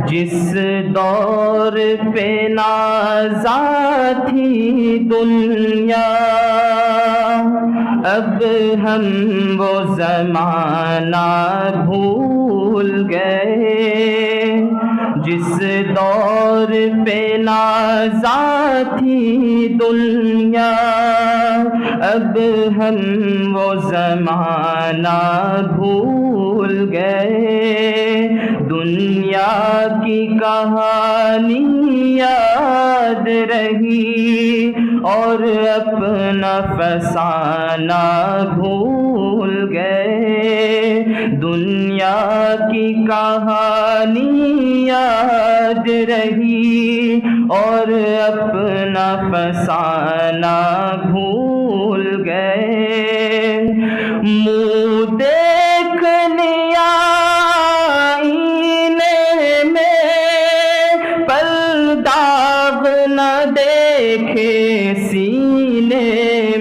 جس دور پہ نازا تھی دنیا، اب ہم وہ زمانہ بھول گئے۔ جس دور پہ نازا تھی دنیا، اب ہم وہ زمانہ بھول گئے۔ دنیا کی کہانی یاد رہی اور اپنا فسانہ بھول گئے۔ دنیا کی کہانی یاد رہی اور اپنا فسانہ بھول گئے۔ منہ دیکھنے آئینے میں پر داغ نہ دیکھے سینے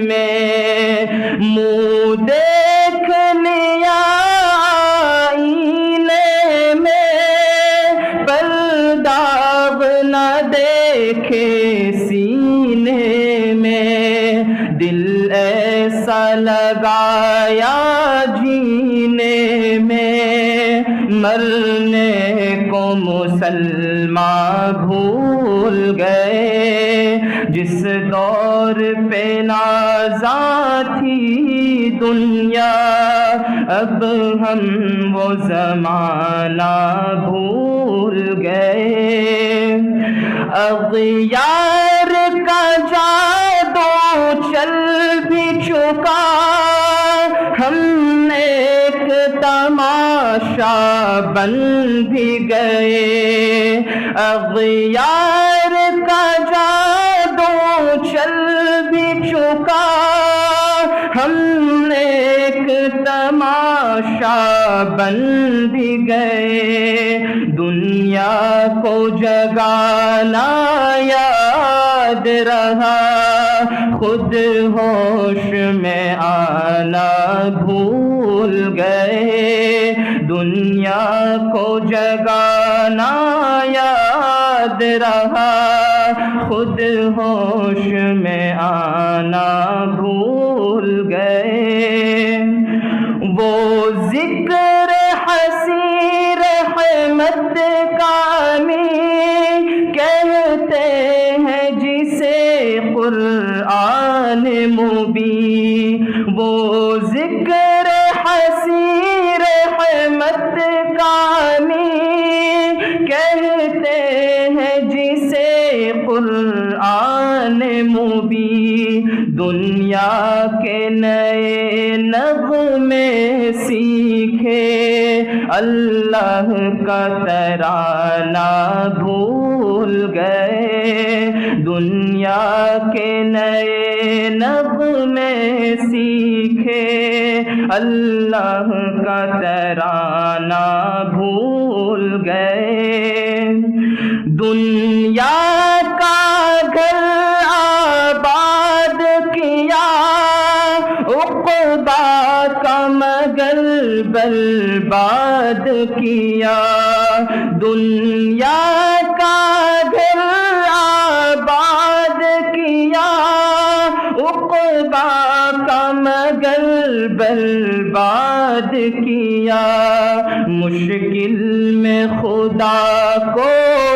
میں، منہ دیکھنے آئینے میں پر داغ نہ دیکھے سینے میں، دل ایسا لگایا جینے میں، مرنے کو مسلمان بھول گئے۔ جس دور پہ نازا تھی دنیا، اب ہم وہ زمانہ بھول گئے۔ اغیار کا جادو چل بھی چکا، ہم ایک تماشا بن بھی گئے۔ اغیار کا جادو چل بھی چکا، ہم ایک تماشا بن بھی گئے۔ دنیا کو جگانا یاد رہا، خود ہوش میں آنا بھول گئے۔ دنیا کو جگانا یاد رہا، خود ہوش میں آنا بھول گئے۔ وہ ذکر حسین رحمت کامی کہتے ہیں جسے قرآن مبین، وہ ذکر حسین رحمت کامی کہتے ہیں جسے قرآن مبین۔ دنیا کے نئے نغمے سیکھے، اللہ کا ترانہ بھول گئے۔ دنیا کے نئے نغمے سیکھے، اللہ کا ترانہ بھول گئے۔ دنیا کا گھر آباد کیا، عقبہ کا مگر برباد کیا۔ دنیا کا گھر آباد کیا، عقبہ کا مگر برباد کیا۔ مشکل میں خدا کو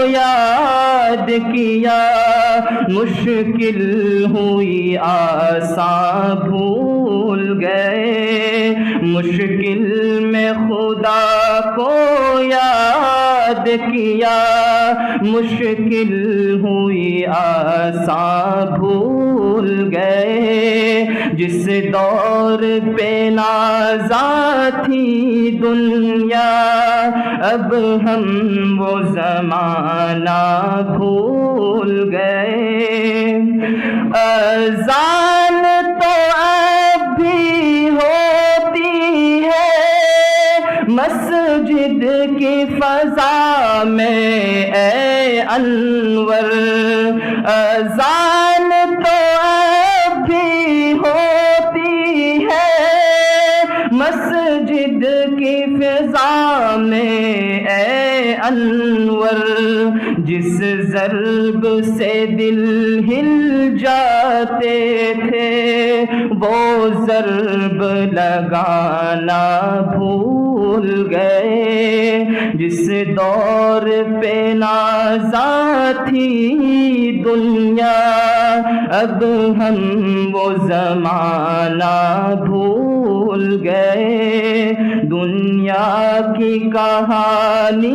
یاد کیا، مشکل ہوئی آسان بھول گئے۔ مشکل میں خدا کو یاد کیا، مشکل ہوئی آسان بھول گئے۔ جس دور پہ نازا تھی دنیا، اب ہم وہ زمانہ بھول گئے۔ اذان تو اب بھی ہوتی ہے مسجد کی فضا میں اے انور، اذان تو اب بھی ہوتی ہے مسجد کی فضا میں اے انور، جس ضرب سے دل ہل جاتے تھے وہ ضرب لگانا بھول گئے، جس دور پہ نازاں تھی دنیا اب ہم وہ زمانہ بھول گئے، دنیا کی کہانی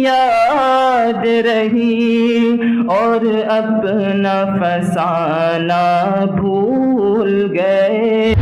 یاد رہی اور اپنا فسانہ بھول گئے۔